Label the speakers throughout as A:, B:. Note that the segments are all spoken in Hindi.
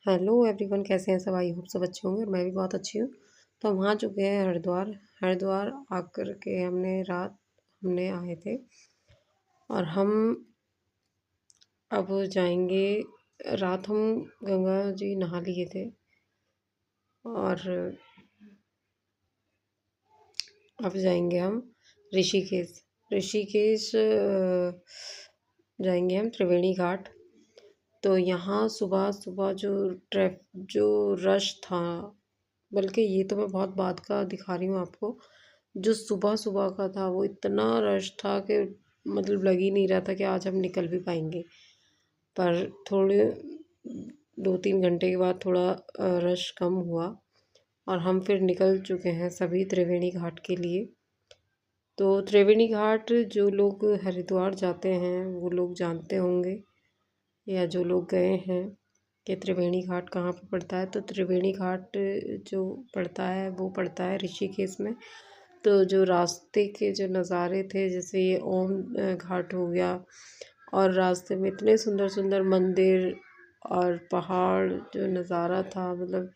A: हेलो एवरीवन, कैसे हैं सब। आई होप सब अच्छे होंगे और मैं भी बहुत अच्छी हूँ। तो हम आ चुके हैं हरिद्वार। हरिद्वार आकर के हमने आए थे और हम अब जाएंगे। रात हम गंगा जी नहा लिए थे और अब जाएंगे हम ऋषिकेश। ऋषिकेश जाएंगे हम त्रिवेणी घाट। तो यहाँ सुबह सुबह जो रश था, बल्कि ये तो मैं बहुत बाद का दिखा रही हूँ आपको। जो सुबह सुबह का था वो इतना रश था कि मतलब लग ही नहीं रहा था कि आज हम निकल भी पाएंगे। पर थोड़े 2-3 घंटे के बाद थोड़ा रश कम हुआ और हम फिर निकल चुके हैं सभी त्रिवेणी घाट के लिए। तो त्रिवेणी घाट जो लोग हरिद्वार जाते हैं वो लोग जानते होंगे, या जो लोग गए हैं कि त्रिवेणी घाट कहाँ पर पड़ता है। तो त्रिवेणी घाट जो पड़ता है वो पड़ता है ऋषिकेश में। तो जो रास्ते के जो नज़ारे थे, जैसे ये ओम घाट हो गया, और रास्ते में इतने सुंदर सुंदर मंदिर और पहाड़, जो नज़ारा था मतलब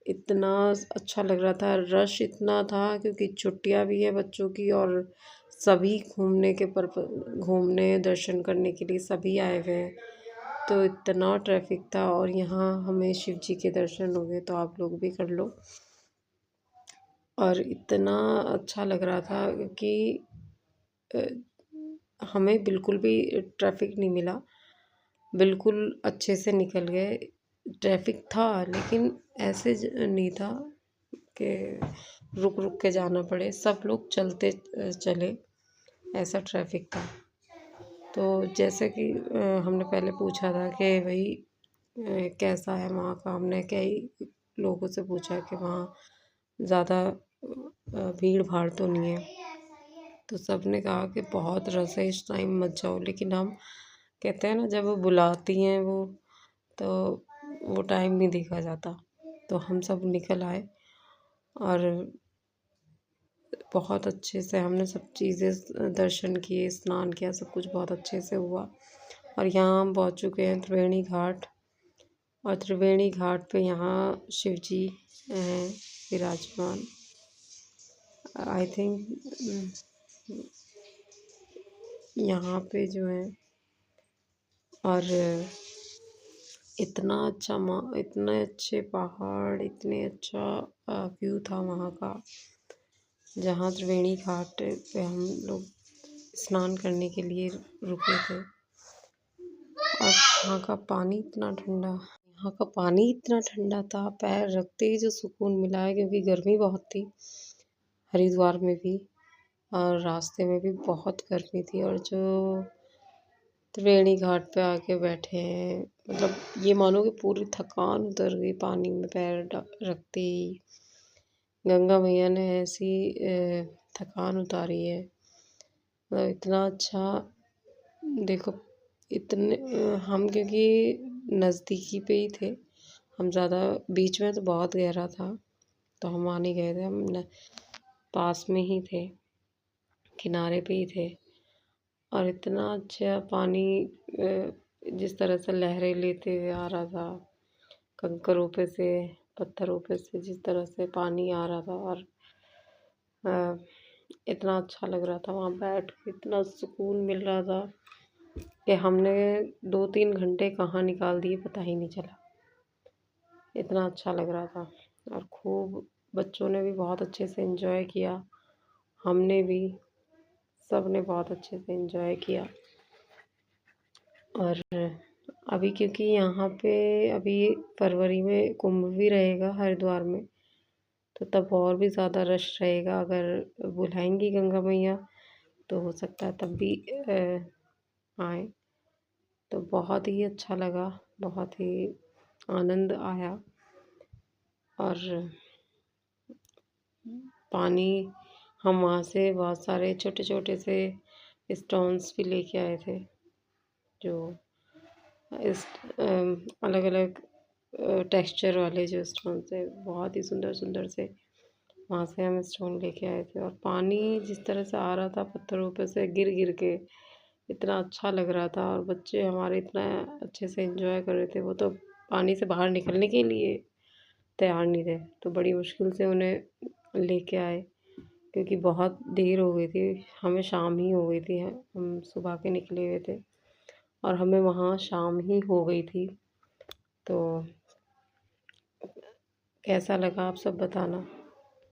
A: इतना अच्छा लग रहा था। रश इतना था क्योंकि छुट्टियां भी है बच्चों की और सभी घूमने दर्शन करने के लिए सभी आए हुए हैं। तो इतना ट्रैफिक था और यहाँ हमें शिव जी के दर्शन हो गए, तो आप लोग भी कर लो। और इतना अच्छा लग रहा था कि हमें बिल्कुल भी ट्रैफिक नहीं मिला, बिल्कुल अच्छे से निकल गए। ट्रैफिक था लेकिन ऐसे नहीं था कि रुक रुक के जाना पड़े, सब लोग चलते चले, ऐसा ट्रैफिक था। तो जैसे कि हमने पहले पूछा था कि भाई कैसा है वहाँ का। हमने कई लोगों से पूछा कि वहाँ ज़्यादा भीड़ भाड़ तो नहीं है। तो सब ने कहा कि बहुत रश है, इस टाइम मत जाओ। लेकिन हम कहते हैं ना, जब वो बुलाती हैं तो वो टाइम नहीं देखा जाता। तो हम सब निकल आए और बहुत अच्छे से हमने सब चीज़ें दर्शन किए, स्नान किया, सब कुछ बहुत अच्छे से हुआ। और यहाँ हम पहुँच चुके हैं त्रिवेणी घाट। और त्रिवेणी घाट पे यहाँ शिव जी हैं विराजमान, आई थिंक। यहाँ पे जो है, और इतने अच्छे पहाड़, इतने अच्छा व्यू था वहाँ का। जहाँ त्रिवेणी घाट पे हम लोग स्नान करने के लिए रुके थे। और यहाँ का पानी इतना ठंडा था, पैर रखते ही जो सुकून मिला है, क्योंकि गर्मी बहुत थी हरिद्वार में भी और रास्ते में भी बहुत गर्मी थी। और जो त्रिवेणी घाट पे आके बैठे हैं, मतलब ये मानो कि पूरी थकान उतर गई पानी में पैर रखते ही। गंगा मैया ने ऐसी थकान उतारी है, मतलब इतना अच्छा। देखो, हम क्योंकि नज़दीकी पे ही थे, हम ज़्यादा बीच में तो बहुत गहरा था तो हम वहाँ नहीं गए थे। पास में ही थे, किनारे पे ही थे। और इतना अच्छा पानी, जिस तरह से लहरें लेते हुए आ रहा था, कंकरों पे से, पत्थरों पे से जिस तरह से पानी आ रहा था, और इतना अच्छा लग रहा था वहाँ बैठ के, इतना सुकून मिल रहा था कि हमने 2-3 घंटे कहाँ निकाल दिए पता ही नहीं चला। इतना अच्छा लग रहा था और खूब बच्चों ने भी बहुत अच्छे से एंजॉय किया, हमने भी, सब ने बहुत अच्छे से एंजॉय किया। और अभी क्योंकि यहाँ पे अभी फरवरी में कुंभ भी रहेगा हरिद्वार में, तो तब और भी ज़्यादा रश रहेगा। अगर बुलाएंगी गंगा मैया तो हो सकता है तब भी आए। तो बहुत ही अच्छा लगा, बहुत ही आनंद आया। और पानी, हम वहाँ से बहुत सारे छोटे छोटे से स्टोन्स भी लेके आए थे, जो इस अलग अलग टेक्सचर वाले जो स्टोन थे, बहुत ही सुंदर सुंदर से वहाँ से हम स्टोन लेके आए थे। और पानी जिस तरह से आ रहा था पत्थरों पे से गिर गिर के, इतना अच्छा लग रहा था। और बच्चे हमारे इतना अच्छे से एंजॉय कर रहे थे, वो तो पानी से बाहर निकलने के लिए तैयार नहीं थे। तो बड़ी मुश्किल से उन्हें लेके आए, क्योंकि बहुत देर हो गई थी, हमें शाम ही हो गई थी, हम सुबह के निकले हुए थे और हमें वहाँ शाम ही हो गई थी। तो कैसा लगा आप सब बताना।